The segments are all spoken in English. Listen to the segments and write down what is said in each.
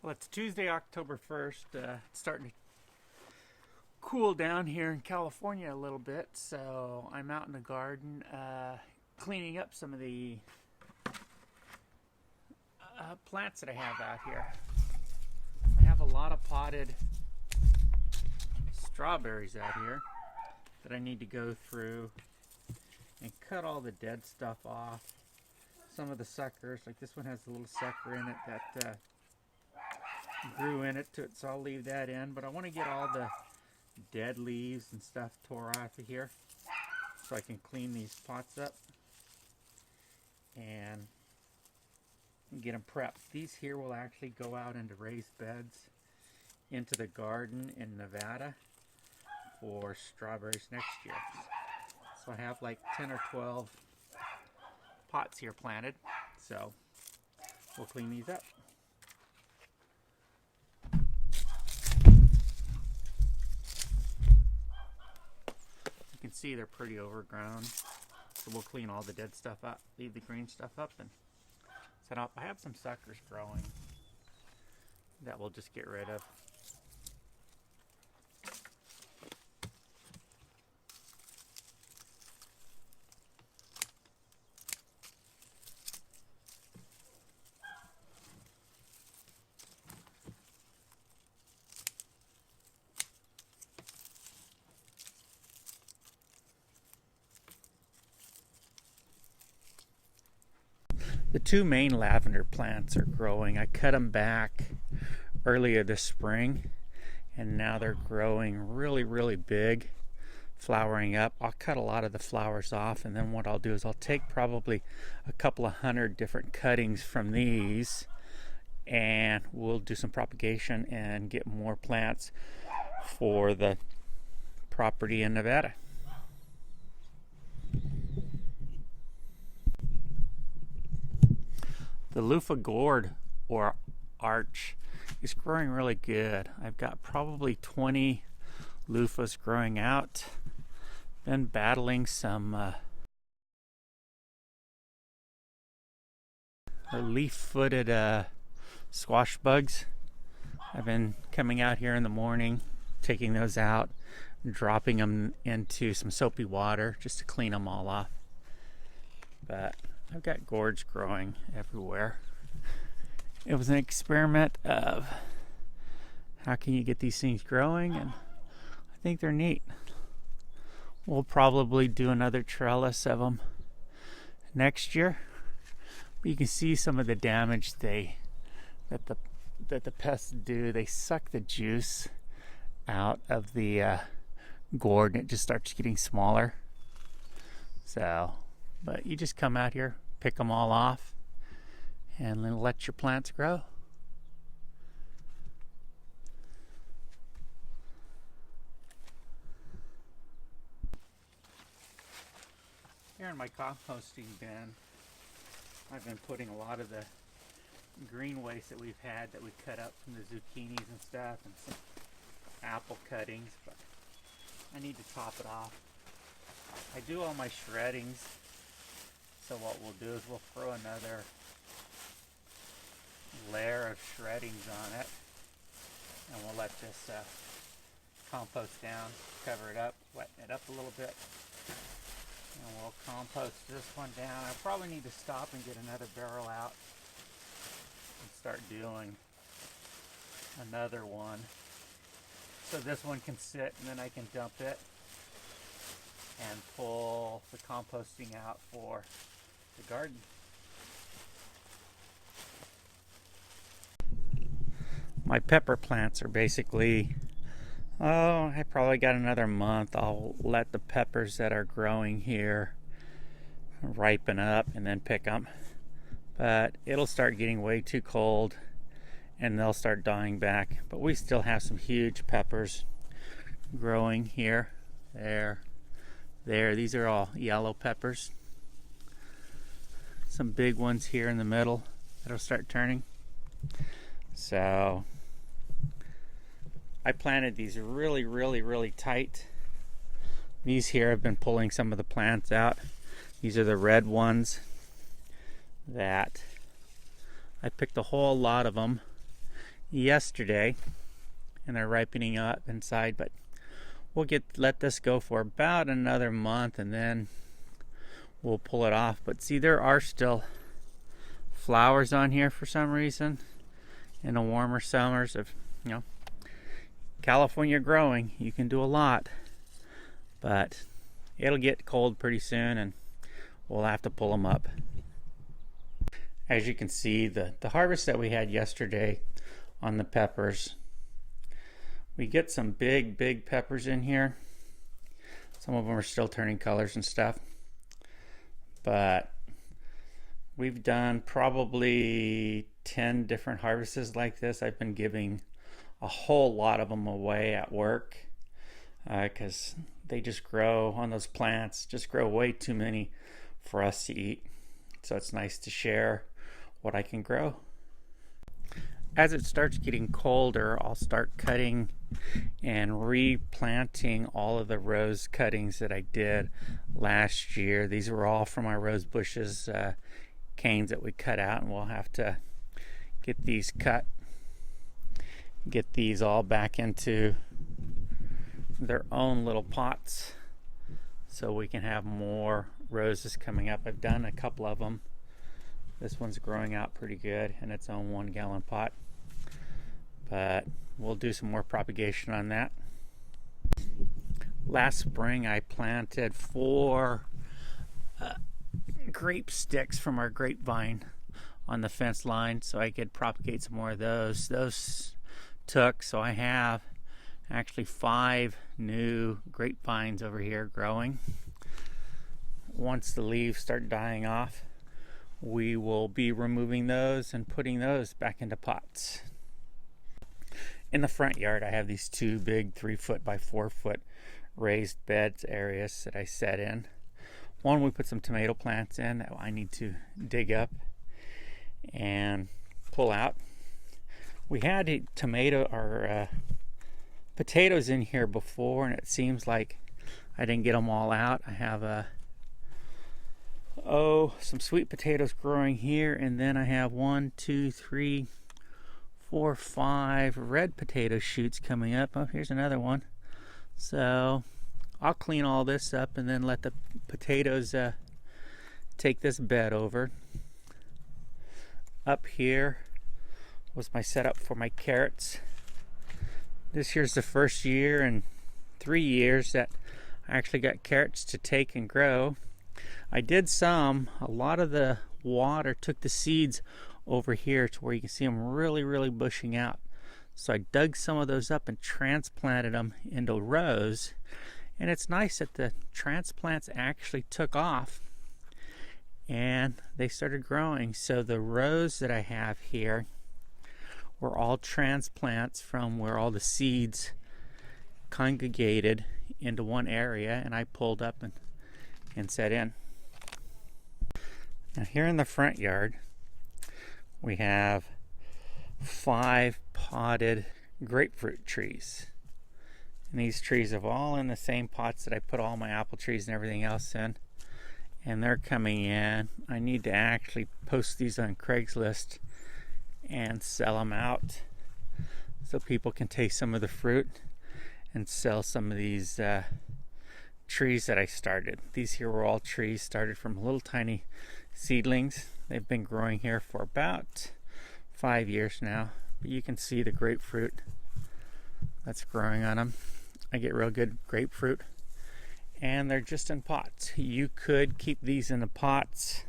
Well, it's Tuesday, October 1st. It's starting to cool down here in California a little bit, so I'm out in the garden cleaning up some of the plants that I have out here. I have a lot of potted strawberries out here that I need to go through and cut all the dead stuff off. Some of the suckers, like this one has a little sucker in it that grew in it, so I'll leave that in. But I want to get all the dead leaves and stuff tore off of here so I can clean these pots up and get them prepped. These here will actually go out into raised beds into the garden in Nevada for strawberries next year. So I have like 10 or 12 pots here planted, so we'll clean these up. You can see they're pretty overgrown, so we'll clean all the dead stuff up, leave the green stuff up, and set up. I have some suckers growing that we'll just get rid of. The two main lavender plants are growing. I cut them back earlier this spring, and now they're growing really big, flowering up. I'll cut a lot of the flowers off, and then what I'll do is I'll take probably a couple of hundred different cuttings from these, and we'll do some propagation and get more plants for the property in Nevada. The loofah gourd or arch is growing really good. I've got probably 20 loofahs growing out. Been battling some leaf-footed squash bugs. I've been coming out here in the morning, taking those out, dropping them into some soapy water just to clean them all off. But I've got gourds growing everywhere. It was an experiment of how can you get these things growing, and I think they're neat. We'll probably do another trellis of them next year. But you can see some of the damage that the pests do. They suck the juice out of the gourd, and it just starts getting smaller. So, but you just come out here, pick them all off, and then let your plants grow. Here in my composting bin, I've been putting a lot of the green waste that we've had that we cut up from the zucchinis and stuff, and some apple cuttings, but I need to top it off. I do all my shreddings, so what we'll do is we'll throw another layer of shreddings on it, and we'll let this compost down, cover it up, wet it up a little bit, and we'll compost this one down. I probably need to stop and get another barrel out and start doing another one, so this one can sit and then I can dump it and pull the composting out for the garden. My pepper plants are basically, I probably got another month. I'll let the peppers that are growing here ripen up and then pick them. But it'll start getting way too cold and they'll start dying back. But we still have some huge peppers growing here, there. These are all yellow peppers. Some big ones here in the middle that'll start turning. So I planted these really tight. These here have been pulling some of the plants out. These are the red ones that I picked a whole lot of them yesterday, and they're ripening up inside, but we'll let this go for about another month and then we'll pull it off. But see, there are still flowers on here for some reason in the warmer summers of, California growing. You can do a lot, but it'll get cold pretty soon and we'll have to pull them up. As you can see, the harvest that we had yesterday on the peppers, we get some big peppers in here. Some of them are still turning colors and stuff, but we've done probably 10 different harvests like this. I've been giving a whole lot of them away at work because they just grow on those plants, just grow way too many for us to eat. So it's nice to share what I can grow. As it starts getting colder, I'll start cutting and replanting all of the rose cuttings that I did last year. These were all from our rose bushes, canes that we cut out, and we'll have to get these cut, get these all back into their own little pots so we can have more roses coming up. I've done a couple of them. This one's growing out pretty good in its own 1 gallon pot, but we'll do some more propagation on that. Last spring I planted 4 grape sticks from our grapevine on the fence line so I could propagate some more of those. Those took, so I have actually 5 new grapevines over here growing. Once the leaves start dying off, we will be removing those and putting those back into pots. In the front yard, I have these 2 big 3-foot by 4-foot raised beds areas that I set in. One, we put some tomato plants in that I need to dig up and pull out. We had potatoes in here before, and it seems like I didn't get them all out. I have some sweet potatoes growing here, and then I have 1, 2, 3, 4, 5 red potato shoots coming up. Oh, here's another one. So I'll clean all this up and then let the potatoes take this bed over. Up here was my setup for my carrots. This here's the first year in 3 years that I actually got carrots to take and grow. I did a lot of the water took the seeds over here to where you can see them really bushing out. So I dug some of those up and transplanted them into rows. And it's nice that the transplants actually took off and they started growing. So the rows that I have here were all transplants from where all the seeds congregated into one area, and I pulled up and set in. Now here in the front yard, we have 5 potted grapefruit trees. And these trees are all in the same pots that I put all my apple trees and everything else in. And they're coming in. I need to actually post these on Craigslist and sell them out so people can taste some of the fruit and sell some of these trees that I started. These here were all trees started from little tiny seedlings. They've been growing here for about 5 years now. But you can see the grapefruit that's growing on them. I get real good grapefruit, and they're just in pots. You could keep these in the pots,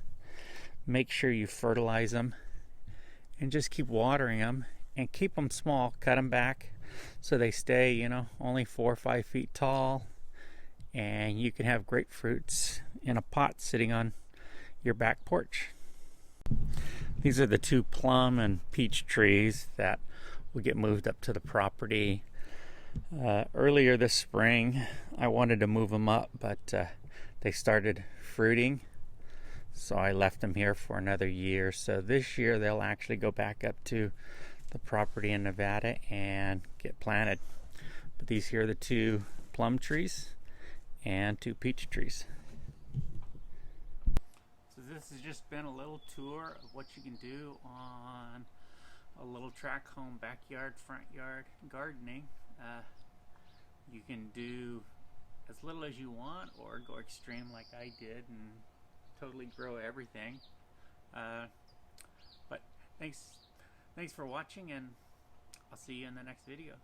make sure you fertilize them, and just keep watering them and keep them small. Cut them back so they stay, only 4 or 5 feet tall, and you can have grapefruits in a pot sitting on your back porch. These are the 2 plum and peach trees that will get moved up to the property. Earlier this spring, I wanted to move them up, but they started fruiting, so I left them here for another year. So this year they'll actually go back up to the property in Nevada and get planted. But these here are the 2 plum trees and 2 peach trees. So this has just been a little tour of what you can do on a little track home, backyard, front yard gardening. You can do as little as you want or go extreme like I did and totally grow everything. But thanks for watching, and I'll see you in the next video.